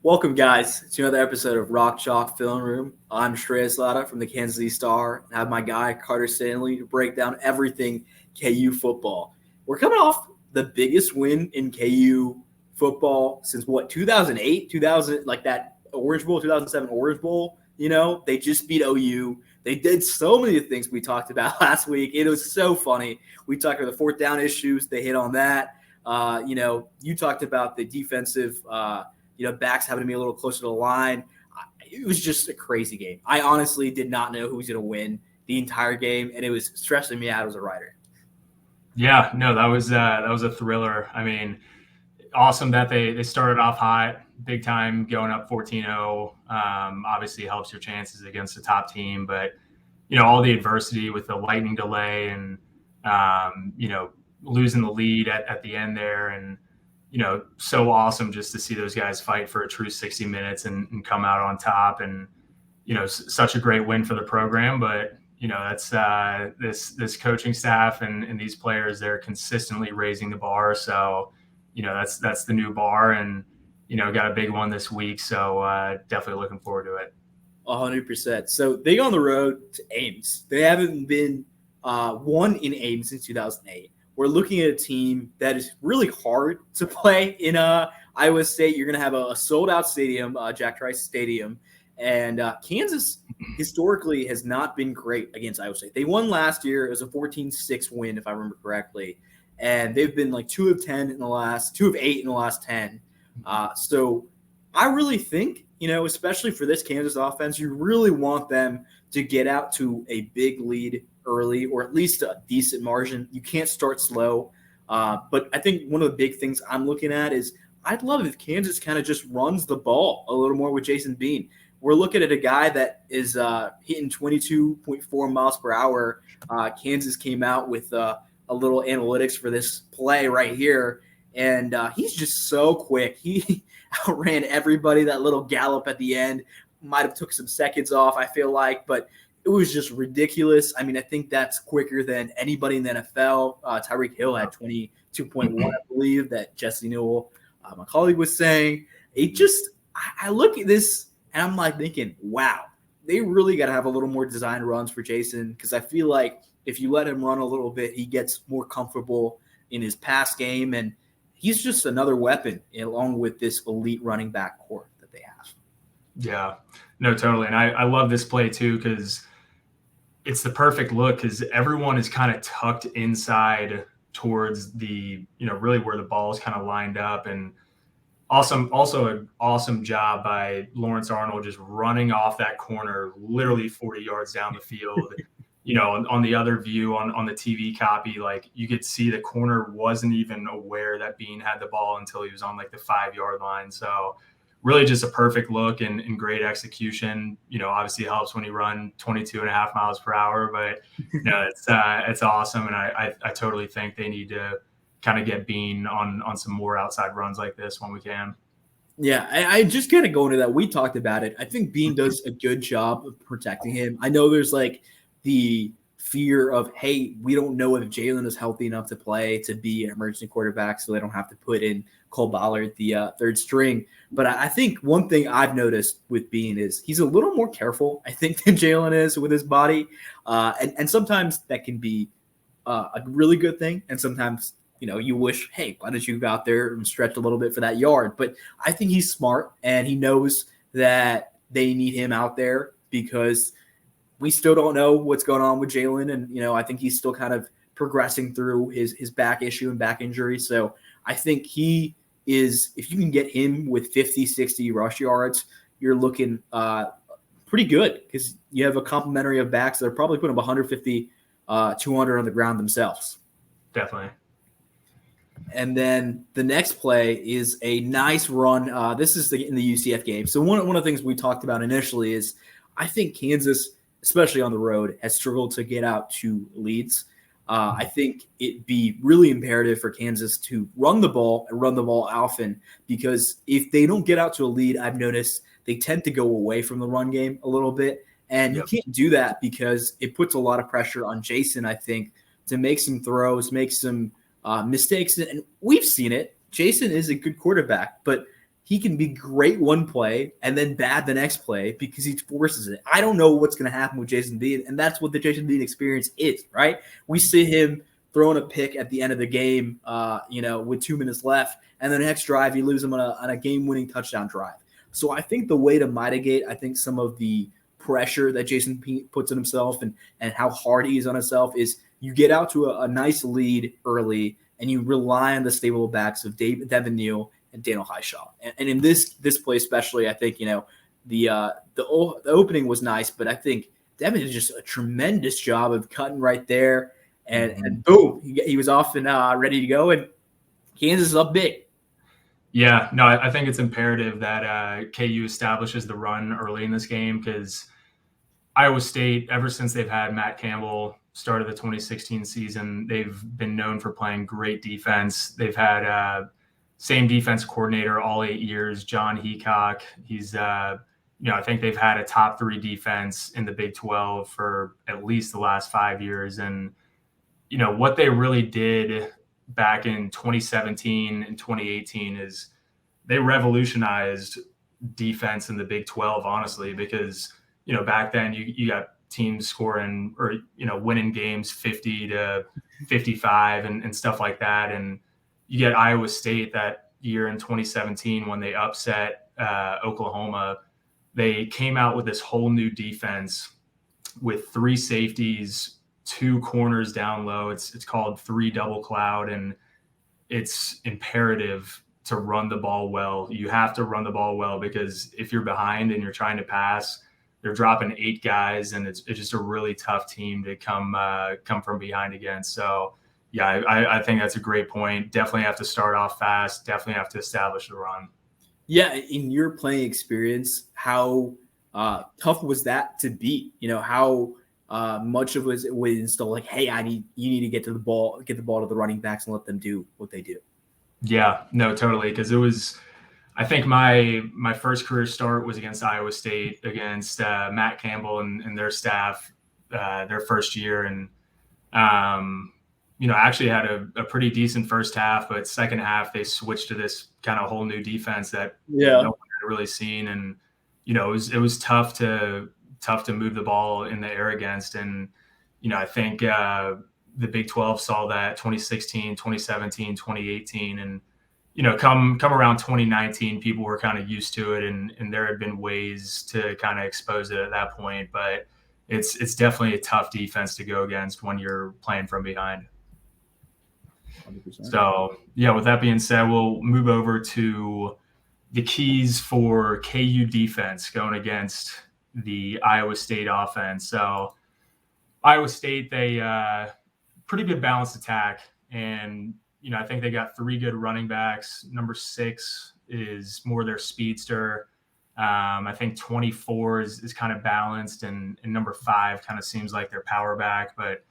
Welcome, guys, to another episode of Rock Chalk Film Room. I'm Shreyas Laddha from the Kansas City Star, and I have my guy, Carter Stanley, to break down everything KU football. We're coming off the biggest win in KU football since, 2008? 2000, like that Orange Bowl, 2007 Orange Bowl. They just beat OU. They did so many things we talked about last week. It was so funny. We talked about the fourth down issues. They hit on that. You talked about the defensive backs having to be a little closer to the line. It was just a crazy game. I honestly did not know who was going to win the entire game, and it was stressing me out as a writer. Yeah, no, that was a thriller. I mean, awesome that they started off hot, big time, going up 14-0. Obviously helps your chances against the top team, but all the adversity with the lightning delay and losing the lead at the end there, and so awesome just to see those guys fight for a true 60 minutes and come out on top. And, such a great win for the program. But, that's this coaching staff and these players, they're consistently raising the bar. So, that's the new bar, and, got a big one this week. So definitely looking forward to it. 100%. So they go on the road to Ames. They haven't been won in Ames since 2008. We're looking at a team that is really hard to play in Iowa State. You're going to have a sold-out stadium, Jack Trice Stadium. And Kansas historically has not been great against Iowa State. They won last year. It was a 14-6 win, if I remember correctly. And they've been like 2 of 8 in the last 10. So I really think, especially for this Kansas offense, you really want them to get out to a big lead early, or at least a decent margin. You can't start slow. But I think one of the big things I'm looking at is I'd love if Kansas kind of just runs the ball a little more with Jason Bean. We're looking at a guy that is hitting 22.4 miles per hour. Kansas came out with a little analytics for this play right here, and he's just so quick. He outran everybody. That little gallop at the end might have took some seconds off, I feel like, but it was just ridiculous. I mean, I think that's quicker than anybody in the NFL. Tyreek Hill had 22.1, I believe, that Jesse Newell, my colleague, was saying. I look at this and I'm like thinking, wow, they really got to have a little more designed runs for Jason, because I feel like if you let him run a little bit, he gets more comfortable in his pass game, and he's just another weapon along with this elite running back core that they have. Yeah, no, totally. And I love this play too, because it's the perfect look, because everyone is kind of tucked inside towards the, really where the ball is kind of lined up. And also an awesome job by Lawrence Arnold, just running off that corner, literally 40 yards down the field. On the other view on the TV copy, like you could see the corner wasn't even aware that Bean had the ball until he was on like the 5-yard line. So really just a perfect look and great execution. Obviously it helps when you run 22.5 miles per hour, but it's awesome. And I totally think they need to kind of get Bean on some more outside runs like this when we can. Yeah, I just kind of go into that. We talked about it. I think Bean does a good job of protecting him. I know there's like the fear of, hey, we don't know if Jalen is healthy enough to play to be an emergency quarterback, so they don't have to put in Cole Ballard, the third string. But I think one thing I've noticed with Bean is he's a little more careful, I think, than Jalen is with his body. And sometimes that can be a really good thing. And sometimes, you wish, hey, why don't you go out there and stretch a little bit for that yard? But I think he's smart, and he knows that they need him out there because we still don't know what's going on with Jalen. And, I think he's still kind of progressing through his back issue and back injury. So I think he is, if you can get him with 50, 60 rush yards, you're looking pretty good, because you have a complementary of backs that are probably putting up 150, 200 on the ground themselves. Definitely. And then the next play is a nice run. This is in the UCF game. So one of the things we talked about initially is I think Kansas, especially on the road, has struggled to get out to leads. I think it'd be really imperative for Kansas to run the ball and run the ball often, because if they don't get out to a lead, I've noticed they tend to go away from the run game a little bit. And You can't do that because it puts a lot of pressure on Jason, I think, to make some throws, make some mistakes. And we've seen it. Jason is a good quarterback, but he can be great one play and then bad the next play because he forces it. I don't know what's going to happen with Jason Bean, and that's what the Jason Bean experience is, right? We see him throwing a pick at the end of the game, with 2 minutes left, and the next drive, you lose him on a game-winning touchdown drive. So I think the way to mitigate, some of the pressure that Jason puts on himself and how hard he is on himself is you get out to a nice lead early and you rely on the stable backs of Devin Neal and Daniel Highshaw. And in this play especially, I think, the opening was nice, but I think Devin did just a tremendous job of cutting right there. And boom, he was off and ready to go. And Kansas is up big. Yeah, no, I think it's imperative that KU establishes the run early in this game because Iowa State, ever since they've had Matt Campbell, started the 2016 season, they've been known for playing great defense. They've had same defense coordinator all 8 years, John Heacock. He's, I think they've had a top 3 defense in the Big 12 for at least the last 5 years. And, what they really did back in 2017 and 2018 is they revolutionized defense in the Big 12, honestly, because, back then you got teams scoring or, winning games 50 to 55 and stuff like that. And you get Iowa State that year in 2017 when they upset Oklahoma. They came out with this whole new defense with 3 safeties, 2 corners down low. It's called 3 double cloud, and it's imperative to run the ball well. You have to run the ball well because if you're behind and you're trying to pass, they're dropping 8 guys, and it's just a really tough team to come from behind against. So, yeah, I think that's a great point. Definitely have to start off fast. Definitely have to establish the run. Yeah, in your playing experience, how tough was that to beat? How much of it was instill like, hey, you need to get the ball to the running backs and let them do what they do. Yeah, no, totally. Because it was, I think my first career start was against Iowa State, against Matt Campbell and their staff, their first year. And, actually had a pretty decent first half, but second half they switched to this kind of whole new defense that no one had really seen. And, it was tough to move the ball in the air against. And, I think the Big 12 saw that 2016, 2017, 2018. And, come around 2019, people were kind of used to it. And there had been ways to kind of expose it at that point. But it's definitely a tough defense to go against when you're playing from behind. 100%. So, yeah, with that being said, we'll move over to the keys for KU defense going against the Iowa State offense. So Iowa State, they pretty good balanced attack. And, I think they got 3 good running backs. Number 6 is more their speedster. I think 24 is kind of balanced, and number 5 kind of seems like their power back. But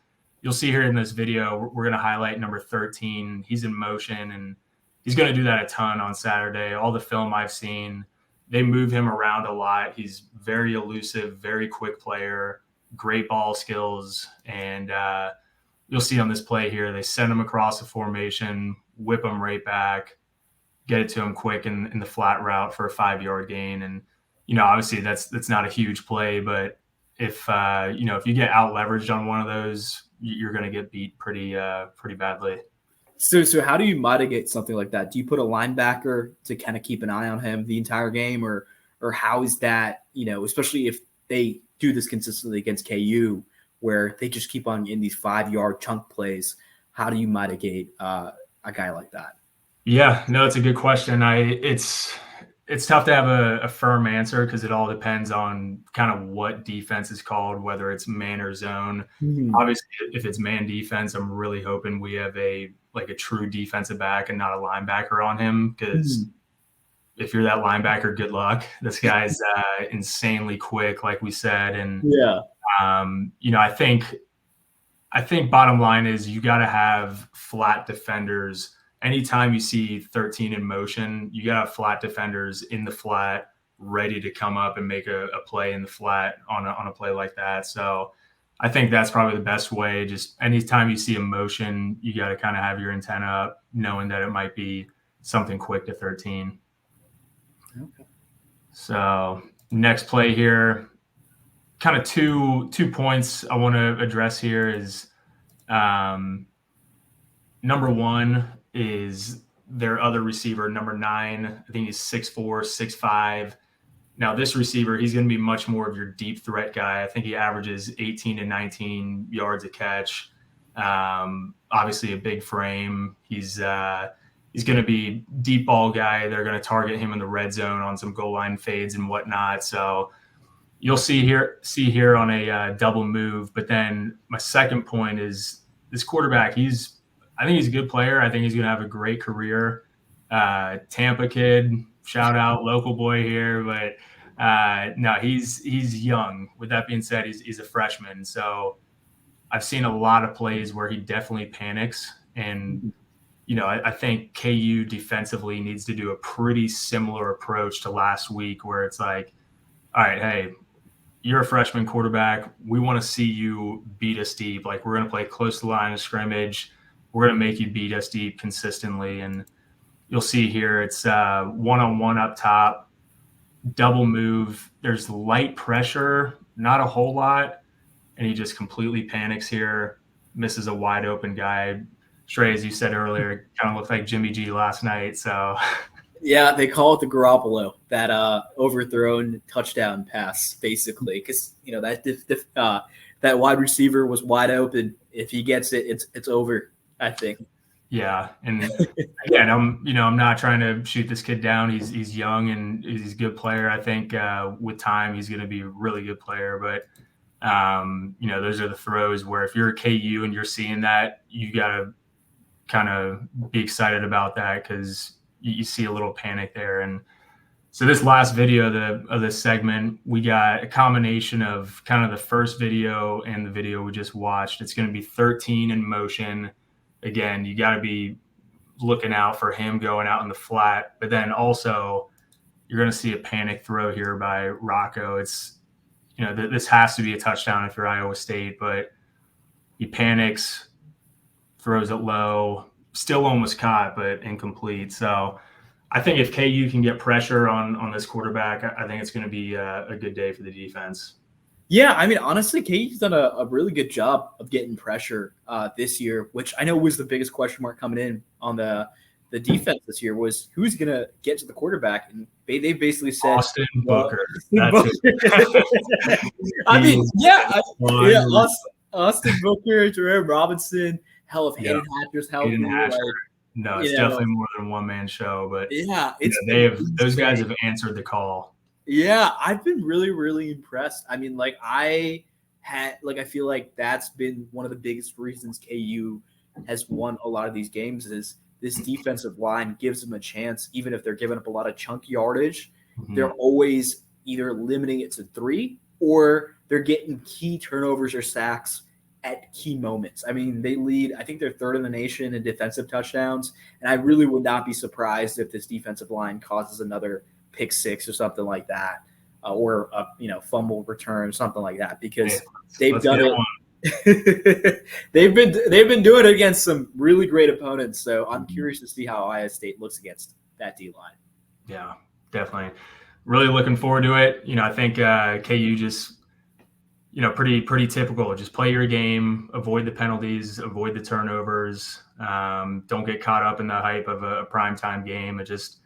you'll see here in this video, we're going to highlight number 13. He's in motion, and he's going to do that a ton on Saturday. All the film I've seen, they move him around a lot. He's very elusive, very quick player, great ball skills. And you'll see on this play here, they send him across the formation, whip him right back, get it to him quick in the flat route for a 5-yard gain. And, obviously that's not a huge play, but if you get out leveraged on one of those, you're going to get beat pretty badly. So how do you mitigate something like that? Do you put a linebacker to kind of keep an eye on him the entire game, or how is that, especially if they do this consistently against KU, where they just keep on in these 5-yard chunk plays? How do you mitigate a guy like that? Yeah, no, it's a good question. It's tough to have a firm answer because it all depends on kind of what defense is called, whether it's man or zone. Mm-hmm. Obviously, if it's man defense, I'm really hoping we have a true defensive back and not a linebacker on him, because if you're that linebacker, good luck. This guy's insanely quick, like we said. And I think bottom line is you got to have flat defenders. Anytime you see 13 in motion, you got to have flat defenders in the flat, ready to come up and make a play in the flat on a play like that. So I think that's probably the best way. Just anytime you see a motion, you got to kind of have your antenna up, knowing that it might be something quick to 13. Okay. So next play here, kind of two points I want to address here is number one is their other receiver, number 9. I think he's 6'4", 6'5". Now this receiver, he's going to be much more of your deep threat guy. I think he averages 18 to 19 yards a catch. Obviously a big frame. He's going to be deep ball guy. They're going to target him in the red zone on some goal line fades and whatnot. So you'll see here on a double move. But then my second point is this quarterback. I think he's a good player. I think he's going to have a great career. Tampa kid, shout out, local boy here. But no, he's young. With that being said, he's a freshman. So I've seen a lot of plays where he definitely panics. And, I think KU defensively needs to do a pretty similar approach to last week where it's like, all right, hey, you're a freshman quarterback. We want to see you beat us deep. Like, we're going to play close to the line of scrimmage. We're going to make you beat us deep consistently. And you'll see here it's one-on-one up top, double move. There's light pressure, not a whole lot. And he just completely panics here, misses a wide open guy. Shrey, as you said earlier, kind of looked like Jimmy G last night. So Yeah, they call it the Garoppolo, that overthrown touchdown pass, basically, because that wide receiver was wide open. If he gets it, it's over, I think. Yeah, and again, I'm not trying to shoot this kid down. He's young and he's a good player. I think with time he's going to be a really good player. But those are the throws where if you're a KU and you're seeing that, you got to kind of be excited about that because you see a little panic there. And so this last video of this segment, we got a combination of kind of the first video and the video we just watched. It's going to be 13 in motion. Again, you got to be looking out for him going out in the flat, but then also you're going to see a panic throw here by Rocco. It's, this has to be a touchdown if you're Iowa State, but he panics, throws it low, still almost caught, but incomplete. So I think if KU can get pressure on this quarterback, I think it's going to be a good day for the defense. Yeah, I mean, honestly, KU's done a really good job of getting pressure this year, which I know was the biggest question mark coming in on the defense this year was who's going to get to the quarterback. And they basically said Austin Booker. That's it. I mean, Austin Booker, Jerome Robinson, hell of Hayden Hatcher's help. No, it's definitely more than a one-man show, but yeah, those guys have answered the call. Yeah, I've been really, really impressed. I mean, I feel like that's been one of the biggest reasons KU has won a lot of these games is this defensive line gives them a chance, even if they're giving up a lot of chunk yardage. Mm-hmm. They're always either limiting it to 3 or they're getting key turnovers or sacks at key moments. I mean, they lead, I think they're 3rd in the nation in defensive touchdowns, and I really would not be surprised if this defensive line causes another pick 6 or something like that, or a fumble return, something like that, because they've done it. they've been doing it against some really great opponents. So I'm curious to see how Iowa State looks against that D line. Yeah, definitely. Really looking forward to it. I think KU just pretty typical. Just play your game, avoid the penalties, avoid the turnovers. Don't get caught up in the hype of a primetime game. It just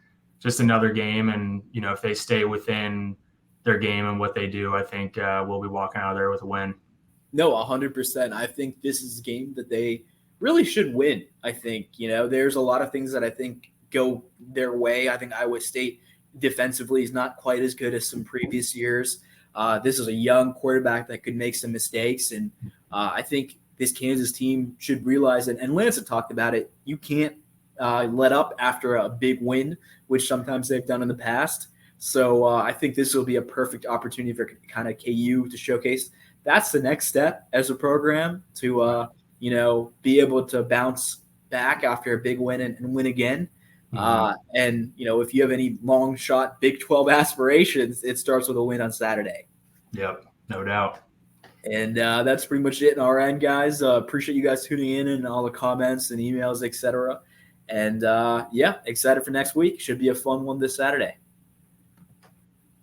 another game. And, if they stay within their game and what they do, I think we'll be walking out of there with a win. No, 100%. I think this is a game that they really should win. I think, there's a lot of things that I think go their way. I think Iowa State defensively is not quite as good as some previous years. This is a young quarterback that could make some mistakes. And I think this Kansas team should realize, and Lance had talked about it, you can't let up after a big win, which sometimes they've done in the past. So I think this will be a perfect opportunity for kind of KU to showcase that's the next step as a program to, be able to bounce back after a big win and win again. Mm-hmm. And if you have any long shot Big 12 aspirations, it starts with a win on Saturday. Yep, no doubt. And that's pretty much it on our end, guys. Appreciate you guys tuning in and all the comments and emails, etc. And excited for next week. Should be a fun one this Saturday.